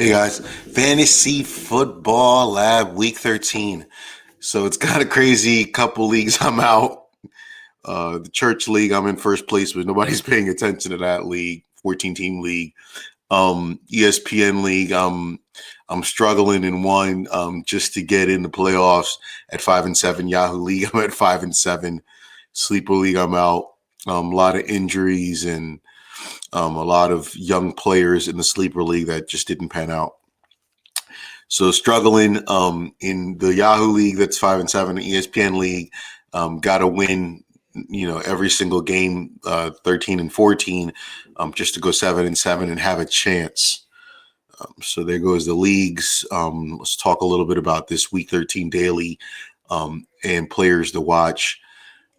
Hey guys, Fantasy Football Lab Week 13. So it's kind of crazy. Couple leagues I'm out. The church league, I'm in first place, but nobody's paying attention to that league. 14 team league. ESPN league, I'm struggling in one just to get in the playoffs at 5-7. Yahoo league, I'm at 5-7. Sleeper league, I'm out. A lot of injuries and a lot of young players in the sleeper league that just didn't pan out. So struggling in the Yahoo league, that's 5-7. The ESPN league, got to win, every single game, 13 and 14, just to go 7-7 and have a chance. So there goes the leagues. Let's talk a little bit about this Week 13 daily and players to watch.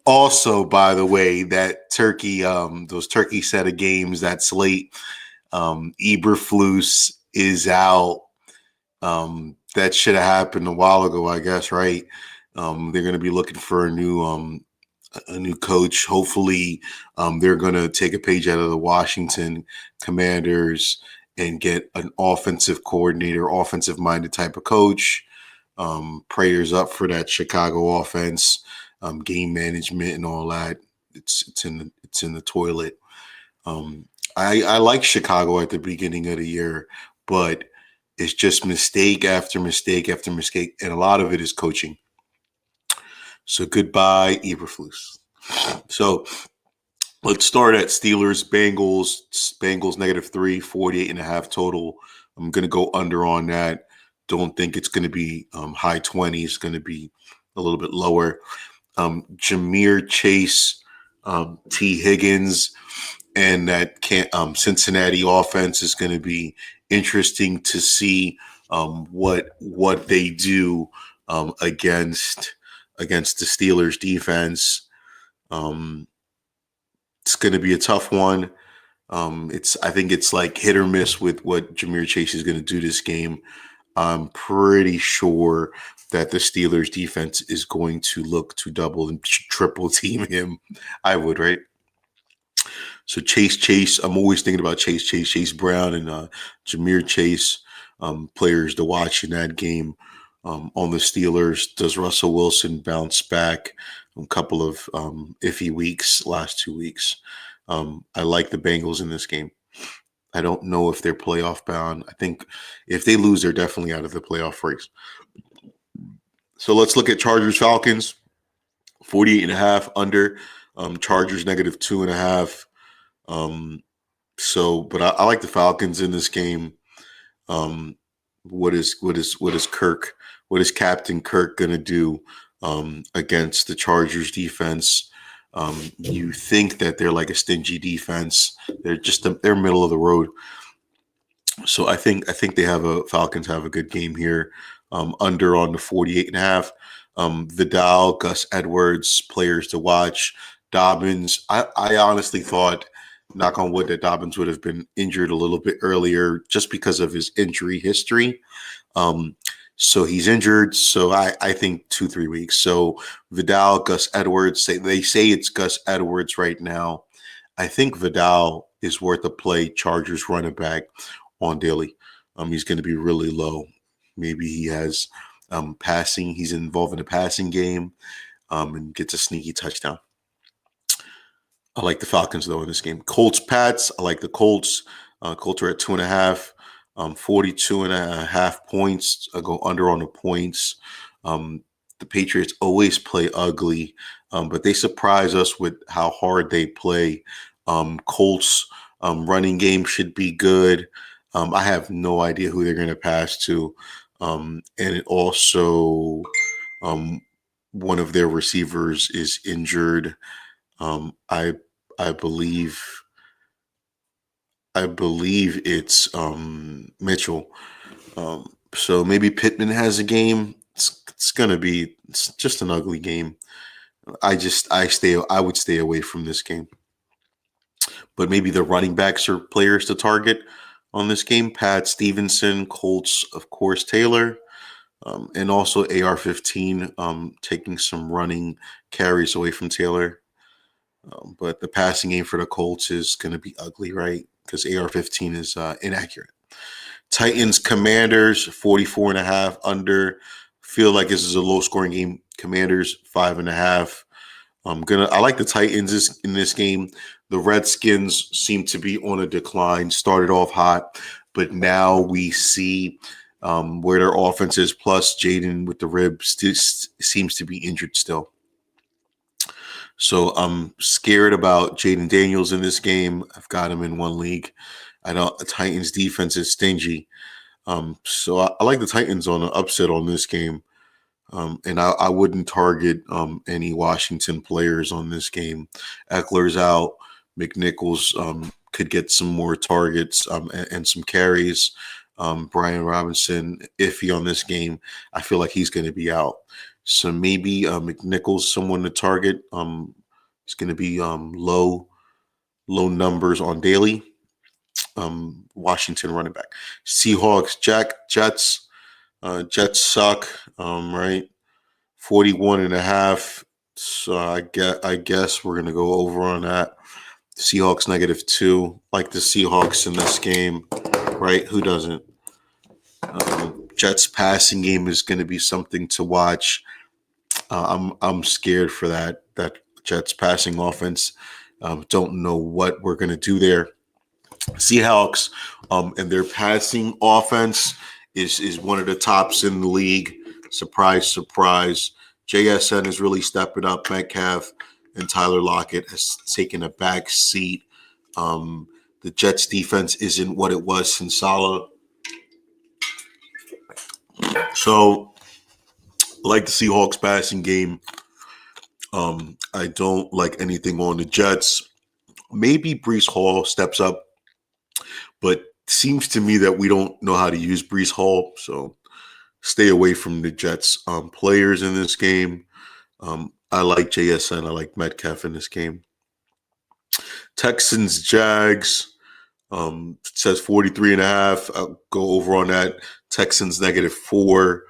Also, by the way, that those turkey set of games, that slate, Eberflus is out. That should have happened a while ago, I guess, right? They're going to be looking for a new coach. Hopefully, they're going to take a page out of the Washington Commanders and get an offensive coordinator, offensive-minded type of coach. Prayers up for that Chicago offense, game management, and all that. It's in the toilet. I like Chicago at the beginning of the year, but it's just mistake after mistake after mistake, and a lot of it is coaching. So goodbye, Eberflus. So let's start at Steelers, Bengals. Bengals -3, 48.5 total. I'm going to go under on that. Don't think it's going to be high 20s. It's going to be a little bit lower. Ja'Marr Chase, T. Higgins, and that Cincinnati offense is going to be interesting to see what they do against the Steelers defense. It's going to be a tough one. I think it's like hit or miss with what Ja'Marr Chase is going to do this game. I'm pretty sure that the Steelers defense is going to look to double and triple team him. I would, right? So Chase. I'm always thinking about Chase Brown, and Ja'Marr Chase, players to watch in that game. On the Steelers, does Russell Wilson bounce back? A couple of iffy weeks, last 2 weeks. I like the Bengals in this game. I don't know if they're playoff bound. I think if they lose, they're definitely out of the playoff race. So let's look at Chargers Falcons. 48.5 under. Chargers -2.5. But I like the Falcons in this game. What is Captain Kirk gonna do against the Chargers defense? You think that they're like a stingy defense? They're middle of the road. So I think Falcons have a good game here. Under on the 48.5. Vidal, Gus Edwards, players to watch. Dobbins. I honestly thought, knock on wood, that Dobbins would have been injured a little bit earlier just because of his injury history. So he's injured. So I think 2-3 weeks. So Vidal, Gus Edwards, they say it's Gus Edwards right now. I think Vidal is worth a play. Chargers running back on daily. He's going to be really low. Maybe he has passing. He's involved in a passing game and gets a sneaky touchdown. I like the Falcons, though, in this game. Colts, Pats. I like the Colts. Colts are at 2.5. 42.5 points. I go under on the points. The Patriots always play ugly, but they surprise us with how hard they play. Colts running game should be good. I have no idea who they're going to pass to. And it also, one of their receivers is injured. I believe it's Mitchell. So maybe Pittman has a game. It's just an ugly game. I would stay away from this game. But maybe the running backs are players to target on this game. Pat Stevenson, Colts, of course, Taylor. And also AR-15 taking some running carries away from Taylor. But the passing game for the Colts is going to be ugly, right? Because AR-15 is inaccurate. Titans Commanders 44.5 under. Feel like this is a low scoring game. Commanders 5.5. I like the Titans in this game. The Redskins seem to be on a decline. Started off hot, but now we see where their offense is. Plus, Jaden with the ribs seems to be injured still. So I'm scared about Jaden Daniels in this game. I've got him in one league. I know the Titans defense is stingy. So I like the Titans on an upset on this game. And I wouldn't target any Washington players on this game. Eckler's out. McNichols could get some more targets and some carries. Brian Robinson, iffy on this game. I feel like he's going to be out. So maybe McNichols, someone to target. It's going to be low numbers on daily. Washington running back. Seahawks, Jets. Jets suck, right? 41.5. So I guess we're gonna go over on that. Seahawks -2. Like the Seahawks in this game, right? Who doesn't? Jets passing game is going to be something to watch. I'm scared for that Jets passing offense. Don't know what we're going to do there. Seahawks and their passing offense is one of the tops in the league. Surprise, surprise. JSN is really stepping up. Metcalf and Tyler Lockett has taken a back seat. The Jets defense isn't what it was since Salah. So I like the Seahawks passing game. I don't like anything on the Jets. Maybe Breece Hall steps up, but seems to me that we don't know how to use Breece Hall. So stay away from the Jets players in this game. I like JSN. I like Metcalf in this game. Texans, Jags. Says 43.5. I'll go over on that. Texans -4.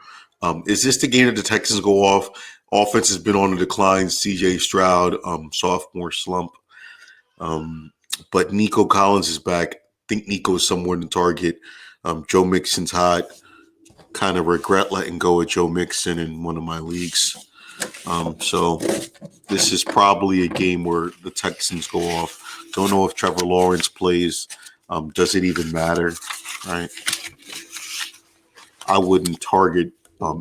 Is this the game that the Texans go off? Offense has been on the decline. CJ Stroud, sophomore slump. But Nico Collins is back. I think Nico is somewhere in the target. Joe Mixon's hot. Kind of regret letting go of Joe Mixon in one of my leagues. So this is probably a game where the Texans go off. Don't know if Trevor Lawrence plays. Does it even matter? Right. I wouldn't target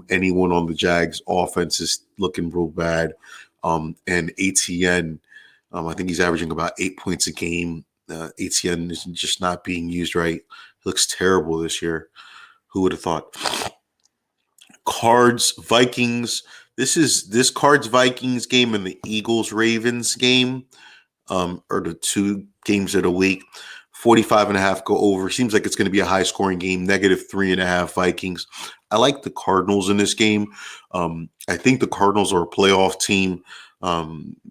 anyone on the Jags. Offense is looking real bad. And ATN, I think he's averaging about 8 points a game. ATN is just not being used right. He looks terrible this year. Who would have thought? Cards, Vikings. This Cards Vikings game and the Eagles Ravens game are the two games of the week. 45.5 go over. Seems like it's going to be a high scoring game. -3.5 Vikings. I like the Cardinals in this game. I think the Cardinals are a playoff team.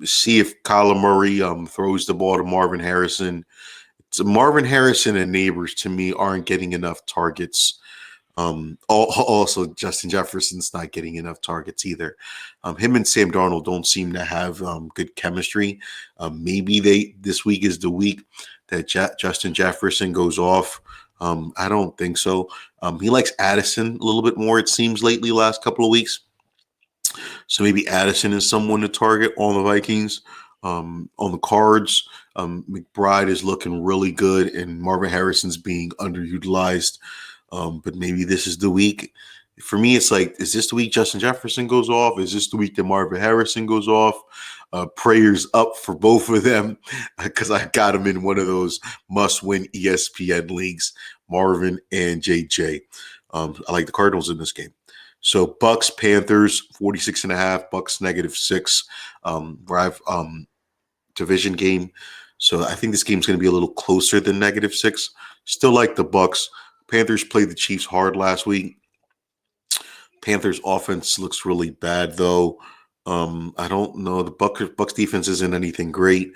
See if Kyler Murray throws the ball to Marvin Harrison. Marvin Harrison and Neighbors to me aren't getting enough targets. Also, Justin Jefferson's not getting enough targets either. Him and Sam Darnold don't seem to have good chemistry. Maybe this week is the week that Justin Jefferson goes off. I don't think so. He likes Addison a little bit more, it seems, lately, last couple of weeks. So maybe Addison is someone to target on the Vikings. On the Cards, McBride is looking really good, and Marvin Harrison's being underutilized. But maybe this is the week. For me, it's like, is this the week Justin Jefferson goes off? Is this the week that Marvin Harrison goes off? Prayers up for both of them because I got them in one of those must-win ESPN leagues, Marvin and JJ. I like the Cardinals in this game. So Bucks, Panthers, 46.5, Bucks -6. Division game. So I think this game's going to be a little closer than -6. Still like the Bucks. Panthers played the Chiefs hard last week. Panthers offense looks really bad, though. I don't know. The Bucks defense isn't anything great.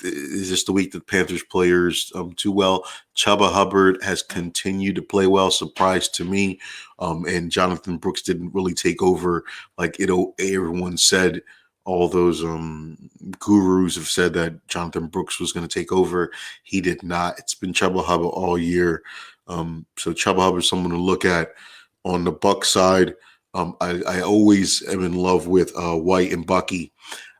Is this the week that Panthers players do well? Chuba Hubbard has continued to play well, surprise to me. And Jonathan Brooks didn't really take over like everyone said. All those gurus have said that Jonathan Brooks was going to take over. He did not. It's been Chuba Hubbard all year. So Chuba Hubbard is someone to look at. On the Buck side, I always am in love with White and Bucky.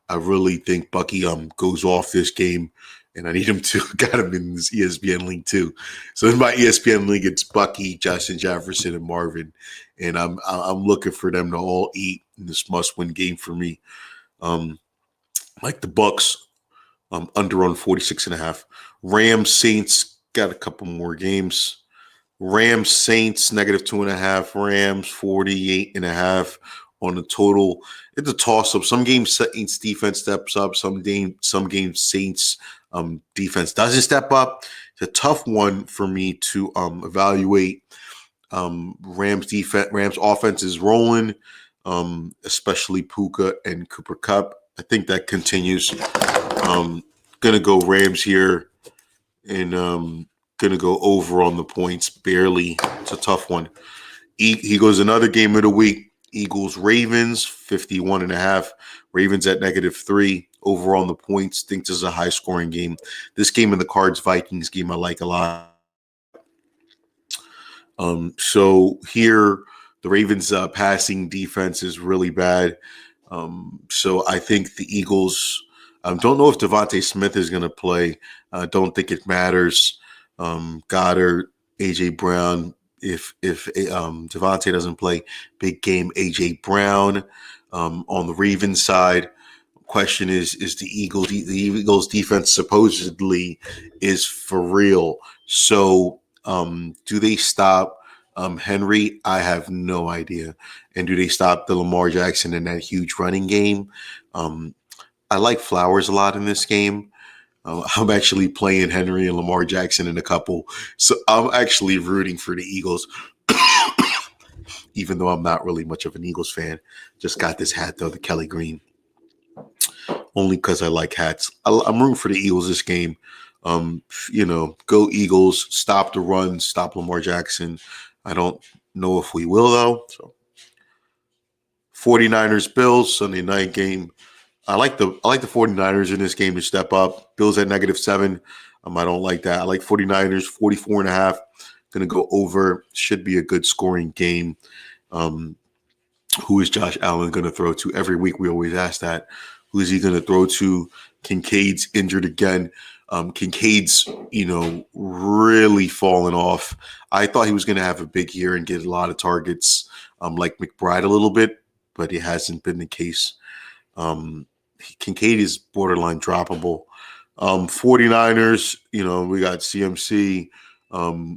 I really think Bucky goes off this game, and I need him to got him in this ESPN league too. So in my ESPN league, it's Bucky, Justin Jefferson, and Marvin, and I'm looking for them to all eat in this must-win game for me. Um, like the Bucks, under on 46.5. Rams Saints got a couple more games. Rams Saints -2.5. Rams 48.5 on the total. It's a toss up. Some games Saints defense steps up. Some games Saints defense doesn't step up. It's a tough one for me to evaluate. Rams defense, Rams offense is rolling, especially Puka and Cooper Cup. I think that continues. Gonna go Rams here, and gonna go over on the points barely. It's a tough one. He goes another game of the week. Eagles Ravens 51.5. Ravens at -3. Over on the points. Think this is a high scoring game. This game in the Cards Vikings game I like a lot. So here the Ravens passing defense is really bad. So I think the Eagles. Don't know if Devontae Smith is going to play. Don't think it matters. Goddard, AJ Brown. If Devontae doesn't play, big game AJ Brown. On the Ravens side, question is the Eagles defense supposedly is for real. So do they stop Henry? I have no idea. And do they stop the Lamar Jackson in that huge running game? I like Flowers a lot in this game. I'm actually playing Henry and Lamar Jackson in a couple. So I'm actually rooting for the Eagles, even though I'm not really much of an Eagles fan. Just got this hat, though, the Kelly Green, only because I like hats. I'm rooting for the Eagles this game. Go Eagles, stop the run, stop Lamar Jackson. I don't know if we will, though. So 49ers, Bills, Sunday night game. I like the 49ers in this game to step up. Bills at -7. I don't like that. I like 49ers, 44.5. Going to go over. Should be a good scoring game. Who is Josh Allen going to throw to? Every week we always ask that. Who is he going to throw to? Kincaid's injured again. Kincaid's, really fallen off. I thought he was going to have a big year and get a lot of targets, like McBride a little bit, but it hasn't been the case. Kincaid is borderline droppable. 49ers, we got CMC.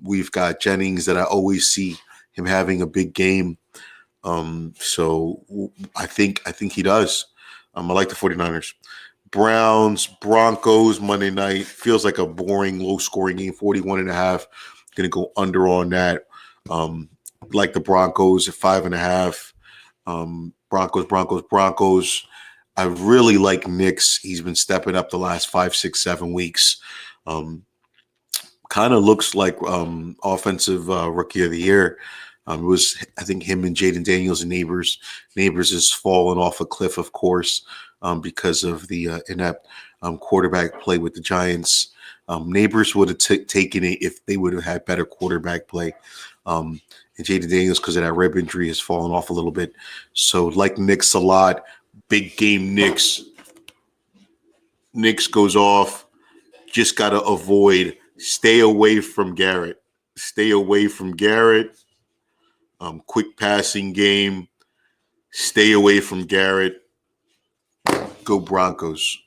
We've got Jennings that I always see him having a big game. So I think he does. I like the 49ers. Browns, Broncos, Monday night. Feels like a boring, low-scoring game, 41.5. Going to go under on that. Like the Broncos at 5.5. Broncos. I really like Knicks. He's been stepping up the last 5, 6, 7 weeks. Kind of looks like offensive rookie of the year. It was, I think, him and Jaden Daniels and Neighbors. Neighbors has fallen off a cliff, of course, because of the inept quarterback play with the Giants. Neighbors would have taken it if they would have had better quarterback play. And Jaden Daniels, because of that rib injury, has fallen off a little bit. So like Knicks a lot. Big game Knicks. Knicks goes off. Just got to avoid. Stay away from Garrett. Quick passing game. Stay away from Garrett. Go Broncos.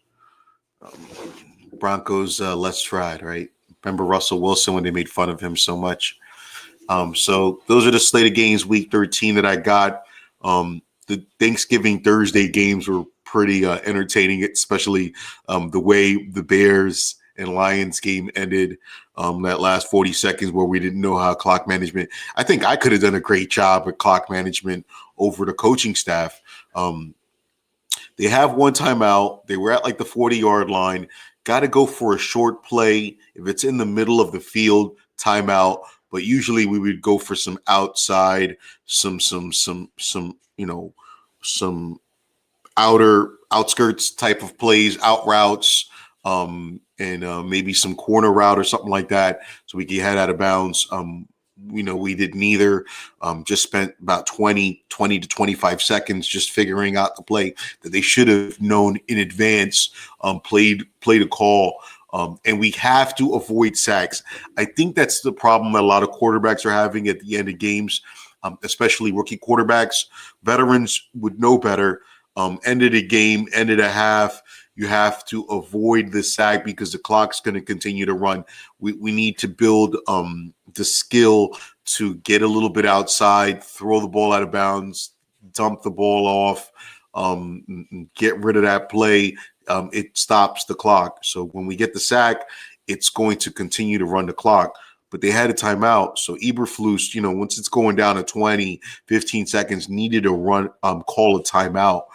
Broncos, let's try it, right? Remember Russell Wilson when they made fun of him so much? So those are the slate of games, week 13 that I got. The Thanksgiving Thursday games were pretty entertaining, especially the way the Bears and Lions game ended. That last 40 seconds where we didn't know how clock management. I think I could have done a great job with clock management over the coaching staff. They have one timeout. They were at like the 40-yard line. Got to go for a short play. If it's in the middle of the field, timeout. But usually we would go for some outside, some outskirts type of plays, out routes, and maybe some corner route or something like that, so we can head out of bounds. we did neither. Just spent about 20 to 25 seconds just figuring out the play that they should have known in advance, played a call. And we have to avoid sacks. I think that's the problem that a lot of quarterbacks are having at the end of games, especially rookie quarterbacks. Veterans would know better. End of the game, end of the half, you have to avoid the sack because the clock's going to continue to run. We need to build the skill to get a little bit outside, throw the ball out of bounds, dump the ball off, get rid of that play. It stops the clock. So when we get the sack, it's going to continue to run the clock. But they had a timeout. So Eberflus, once it's going down to 20, 15 seconds, needed to call a timeout.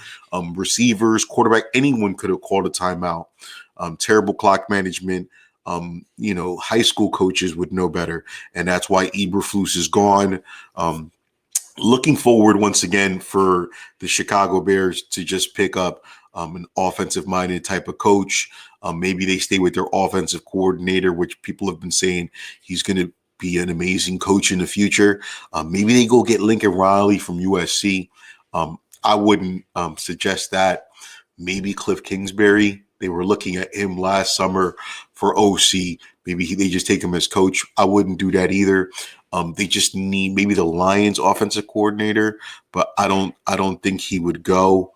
Receivers, quarterback, anyone could have called a timeout. Terrible clock management. High school coaches would know better. And that's why Eberflus is gone. Looking forward once again for the Chicago Bears to just pick up an offensive-minded type of coach. Maybe they stay with their offensive coordinator, which people have been saying he's going to be an amazing coach in the future. Maybe they go get Lincoln Riley from USC. I wouldn't suggest that. Maybe Cliff Kingsbury. They were looking at him last summer for OC. Maybe they just take him as coach. I wouldn't do that either. They just need maybe the Lions offensive coordinator, but I don't think he would go.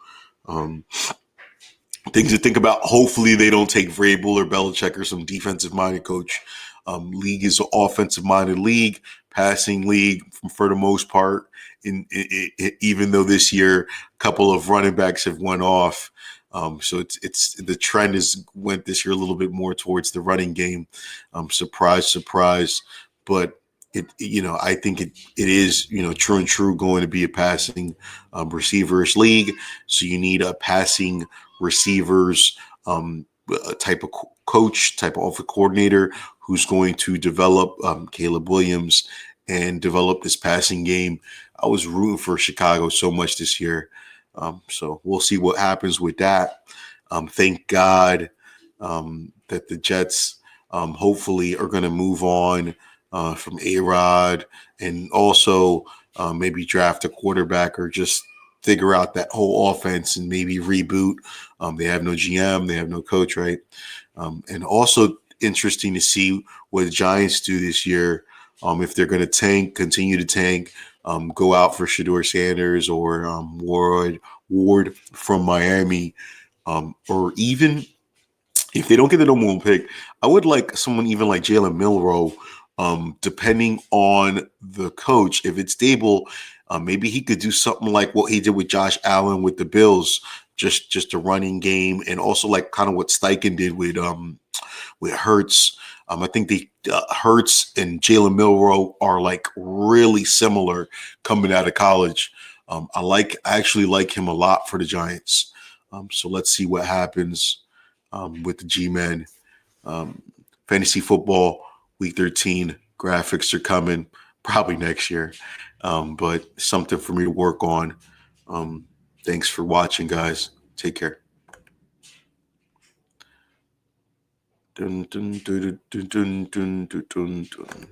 Things to think about. Hopefully they don't take Vrabel or Belichick or some defensive-minded coach. League is an offensive-minded league, passing league for the most part. Even though this year a couple of running backs have went off, so it's the trend went this year a little bit more towards the running game. Surprise, surprise, but I think it is true and true going to be a passing receivers league. So you need a passing receivers type of coach, type of offensive coordinator who's going to develop Caleb Williams and develop this passing game. I was rooting for Chicago so much this year. So we'll see what happens with that. Thank God that the Jets hopefully are going to move on from A-Rod and also maybe draft a quarterback or just figure out that whole offense and maybe reboot. They have no GM, they have no coach, right? And also interesting to see what the Giants do this year. If they're going to continue to tank, go out for Shedeur Sanders or Ward from Miami, or even if they don't get the number one pick, I would like someone even like Jalen Milroe, depending on the coach. If it's stable, maybe he could do something like what he did with Josh Allen with the Bills, just a running game, and also like kind of what Steichen did with Hurts. I think Hurts and Jalen Milroe are like really similar coming out of college. I actually like him a lot for the Giants. So let's see what happens with the G-Men. Fantasy football week 13 graphics are coming probably next year, but something for me to work on. Thanks for watching, guys. Take care. Dun, dun, dun, dun, dun, dun, dun, dun, dun.